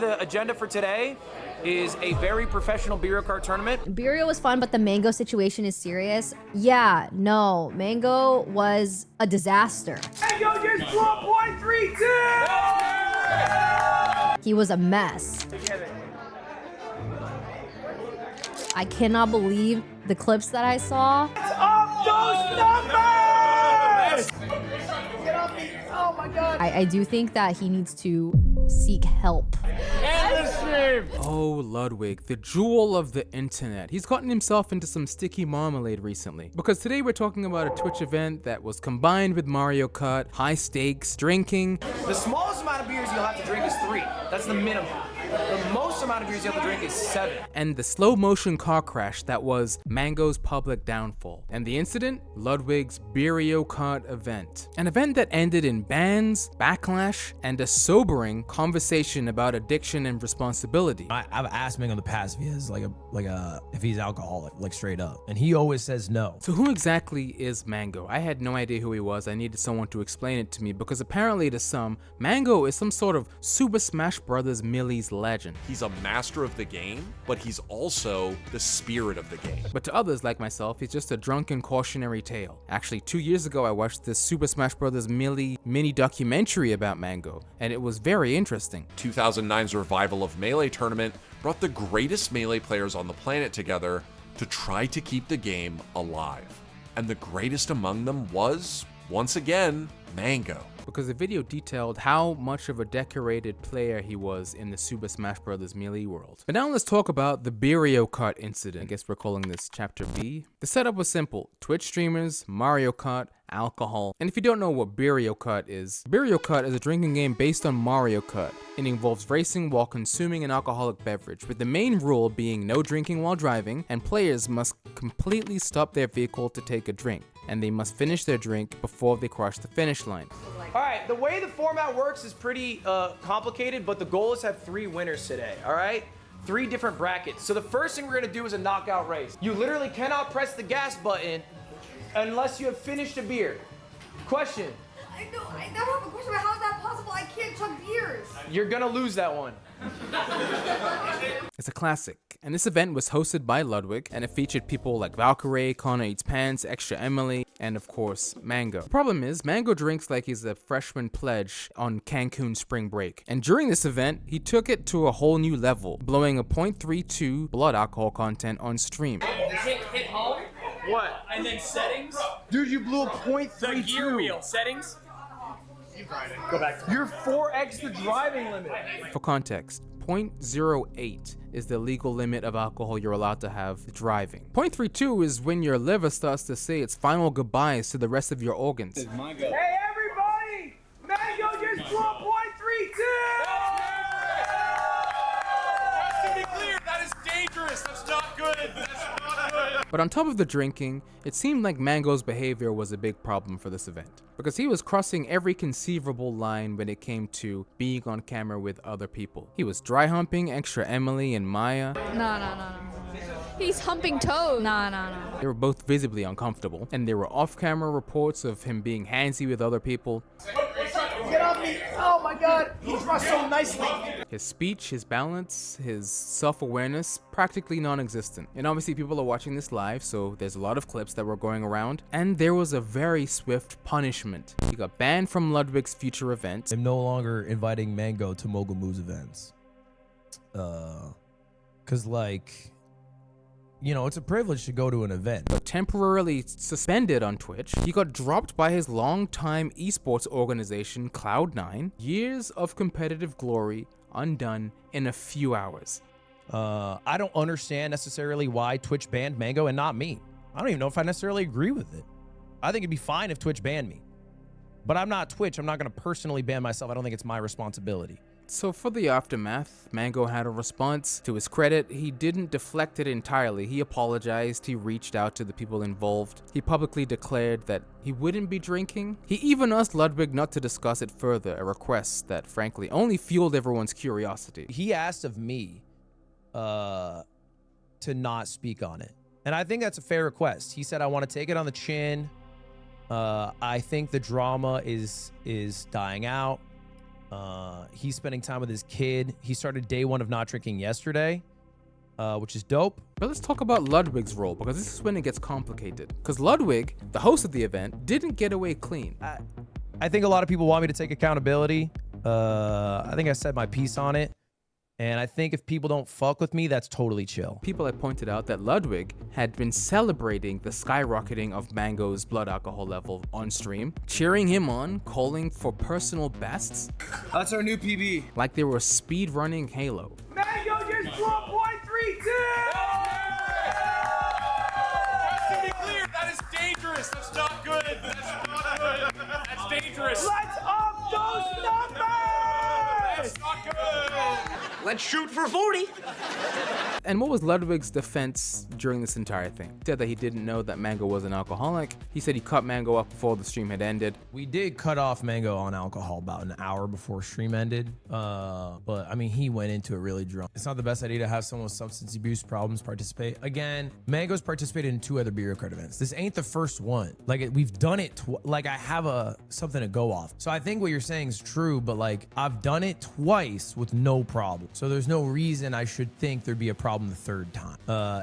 the agenda for today is a very professional Mario Kart tournament. Beerio was fun, but the Mango situation is serious. Yeah, no, Mango was a disaster. Mango just blew up 132! He was a mess. I cannot believe the clips that I saw. Up those numbers! Get off me! Oh my god! I do think that he needs to seek help. Oh, Ludwig, the jewel of the internet. He's gotten himself into some sticky marmalade recently. Because today we're talking about a Twitch event that was combined with Mario Kart, high stakes, drinking. The smallest amount of beers you'll have to drink is 3. That's the minimum. The most amount of beers you have to drink is 7. And the slow motion car crash that was Mango's public downfall. And the incident? Ludwig's Mario Kart event. An event that ended in bans, backlash, and a sobering conversation about addiction and responsibility. I've asked Mango in the past if he is if he's alcoholic, like straight up, and he always says no. So who exactly is Mango? I had no idea who he was. I needed someone to explain it to me because apparently to some, Mango is some sort of Super Smash Bros. Millie's legend. He's a master of the game, but he's also the spirit of the game. But to others like myself, he's just a drunken cautionary tale. Actually, 2 years ago, I watched this Super Smash Bros. Millie mini documentary about Mango, and it was very interesting. 2009's revival of Melee Tournament brought the greatest Melee players on the planet together to try to keep the game alive. And the greatest among them was, once again, Mango. Because the video detailed how much of a decorated player he was in the Super Smash Bros. Melee world. But now let's talk about the Beerio Kart incident. I guess we're calling this Chapter B. The setup was simple. Twitch streamers, Mario Kart, alcohol. And if you don't know what Beerio Kart is a drinking game based on Mario Kart. It involves racing while consuming an alcoholic beverage, with the main rule being no drinking while driving, and players must completely stop their vehicle to take a drink. And they must finish their drink before they cross the finish line. All right, the way the format works is pretty complicated, but the goal is to have 3 winners today, all right? 3 different brackets. So the first thing we're gonna do is a knockout race. You literally cannot press the gas button unless you have finished a beer. Question. I know, I never have a question, but how is that possible? I can't chug beers. You're gonna lose that one. It's a classic, and this event was hosted by Ludwig, and it featured people like Valkyrie, Connor Eats Pants, Extra Emily, and of course, Mango. The problem is, Mango drinks like he's a freshman pledge on Cancun spring break, and during this event, he took it to a whole new level, blowing a 0.32 blood alcohol content on stream. Hit home. What? And then settings. Dude, you blew a 0.32. The gear wheel. Settings. Go back. You're 4x the driving limit. For context, 0.08 is the legal limit of alcohol you're allowed to have driving. 0.32 is when your liver starts to say its final goodbyes to the rest of your organs. Hey everybody! Mango just blew a 0.32! To be clear, that is dangerous. That's not good. That's not good. But on top of the drinking, it seemed like Mango's behavior was a big problem for this event, because he was crossing every conceivable line when it came to being on camera with other people. He was dry humping Extra Emily and Maya. No. He's humping toes. No. They were both visibly uncomfortable, and there were off-camera reports of him being handsy with other people. Get off me! Oh my god! He thrust so nicely! His speech, his balance, his self-awareness, practically non-existent. And obviously people are watching this live, so there's a lot of clips that were going around, and there was a very swift punishment. He got banned from Ludwig's future events. I'm no longer inviting Mango to Mogul Moves events. Cause like, you know, it's a privilege to go to an event. But temporarily suspended on Twitch. He got dropped by his longtime esports organization, Cloud9. Years of competitive glory undone in a few hours. I don't understand necessarily why Twitch banned Mango and not me. I don't even know if I necessarily agree with it. I think it'd be fine if Twitch banned me. But I'm not Twitch. I'm not going to personally ban myself. I don't think it's my responsibility. So for the aftermath, Mango had a response. To his credit, he didn't deflect it entirely. He apologized, he reached out to the people involved. He publicly declared that he wouldn't be drinking. He even asked Ludwig not to discuss it further, a request that frankly only fueled everyone's curiosity. He asked of me to not speak on it. And I think that's a fair request. He said, I want to take it on the chin. I think the drama is dying out. He's spending time with his kid. He started day 1 of not drinking yesterday, which is dope. But let's talk about Ludwig's role, because this is when it gets complicated. Because Ludwig, the host of the event, didn't get away clean. I think a lot of people want me to take accountability. I think I said my piece on it. And I think if people don't fuck with me, that's totally chill. People had pointed out that Ludwig had been celebrating the skyrocketing of Mango's blood alcohol level on stream, cheering him on, calling for personal bests. That's our new PB. Like they were speed running Halo. Mango just blew up 0.32! To be clear, that is dangerous. That's not good. That's not good. That's dangerous. Let's up those numbers! That's not good. Let's shoot for 40. And what was Ludwig's defense during this entire thing? He said that he didn't know that Mango was an alcoholic. He said he cut Mango off before the stream had ended. We did cut off Mango on alcohol about an hour before stream ended. But I mean, he went into it really drunk. It's not the best idea to have someone with substance abuse problems participate. Again, Mango's participated in 2 other Beerio Kart events. This ain't the first one. Like we've done it. Like I have something to go off. So I think what you're saying is true, but like I've done it twice with no problem. So there's no reason I should think there'd be a problem the 3rd time.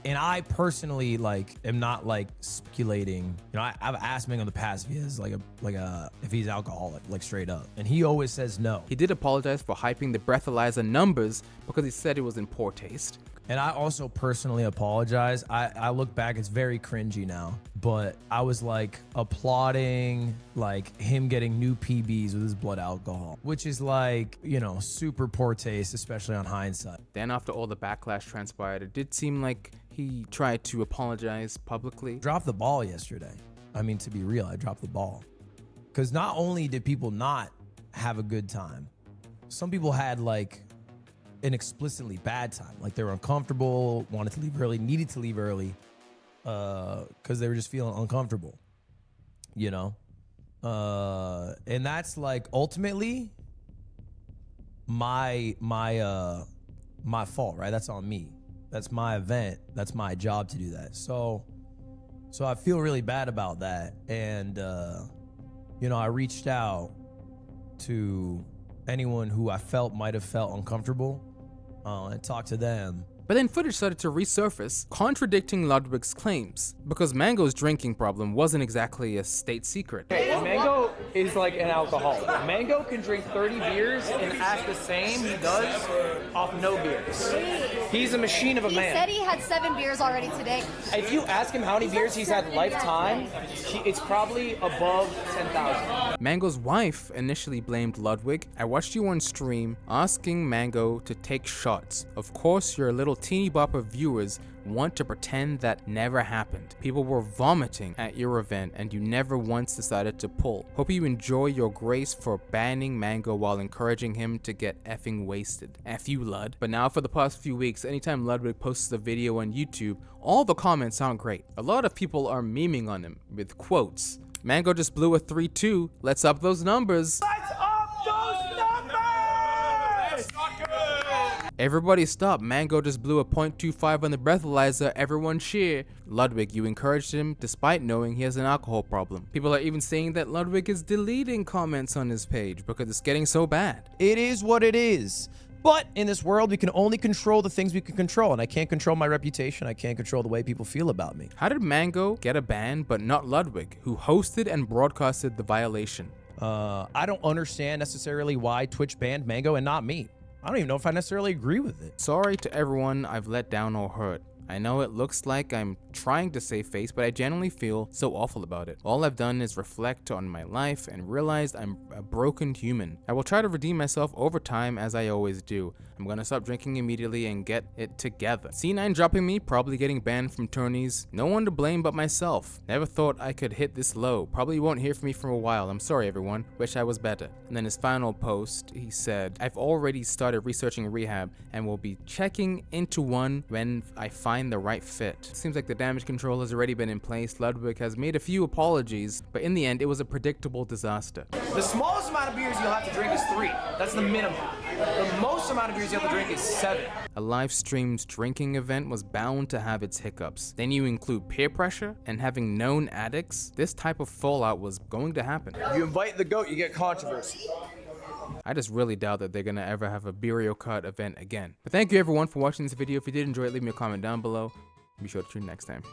And I personally like am not like speculating. You know, I've asked Mango in the past if he is if he's alcoholic, like straight up, and he always says no. He did apologize for hyping the breathalyzer numbers because he said it was in poor taste. And I also personally apologize. I look back, it's very cringy now, but I was like applauding like him getting new PBs with his blood alcohol, which is like, you know, super poor taste, especially on hindsight. Then after all the backlash transpired, it did seem like he tried to apologize publicly. Dropped the ball yesterday. I mean, to be real, I dropped the ball. Because not only did people not have a good time, some people had like an explicitly bad time. Like they were uncomfortable, wanted to leave early, needed to leave early because they were just feeling uncomfortable, you know? And that's like ultimately my fault, right? That's on me. That's my event. That's my job to do that. So I feel really bad about that. And, you know, I reached out to anyone who I felt might have felt uncomfortable and talked to them. But then footage started to resurface, contradicting Ludwig's claims, because Mango's drinking problem wasn't exactly a state secret. Mango is like an alcoholic. Mango can drink 30 beers and act the same he does off no beers. He's a machine of a man. He said he had 7 beers already today. If you ask him how many beers he's had lifetime, it's probably above 10,000. Mango's wife initially blamed Ludwig. I watched you on stream asking Mango to take shots. Of course, your little teeny bopper viewers want to pretend that never happened. People were vomiting at your event and you never once decided to pull. Hope you enjoy your grace for banning Mango while encouraging him to get effing wasted. F you, Lud. But now for the past few weeks, anytime Ludwig posts a video on YouTube, all the comments sound great. A lot of people are memeing on him with quotes. Mango just blew a 3-2. Let's up those numbers. Let's up those numbers! That's not good. Everybody stop. Mango just blew a .25 on the breathalyzer. Everyone cheer. Ludwig, you encouraged him despite knowing he has an alcohol problem. People are even saying that Ludwig is deleting comments on his page because it's getting so bad. It is what it is. But in this world, we can only control the things we can control. And I can't control my reputation. I can't control the way people feel about me. How did Mango get a ban but not Ludwig, who hosted and broadcasted the violation? I don't understand necessarily why Twitch banned Mango and not me. I don't even know if I necessarily agree with it. Sorry to everyone I've let down or hurt. I know it looks like I'm trying to save face, but I genuinely feel so awful about it. All I've done is reflect on my life and realized I'm a broken human. I will try to redeem myself over time as I always do. I'm gonna stop drinking immediately and get it together. C9 dropping me, probably getting banned from tourneys. No one to blame but myself. Never thought I could hit this low. Probably won't hear from me for a while. I'm sorry everyone. Wish I was better. And then his final post, he said, I've already started researching rehab and will be checking into one when I find the right fit. Seems like the damage control has already been in place. Ludwig has made a few apologies, but in the end, it was a predictable disaster. The smallest amount of beers you'll have to drink is 3. That's the minimum. The most amount of beers you have to drink is 7. A live streamed drinking event was bound to have its hiccups. Then you include peer pressure and having known addicts. This type of fallout was going to happen. You invite the goat, you get controversy. I just really doubt that they're gonna ever have a Beerio Kart event again. But thank you everyone for watching this video. If you did enjoy it, leave me a comment down below. Be sure to tune in next time.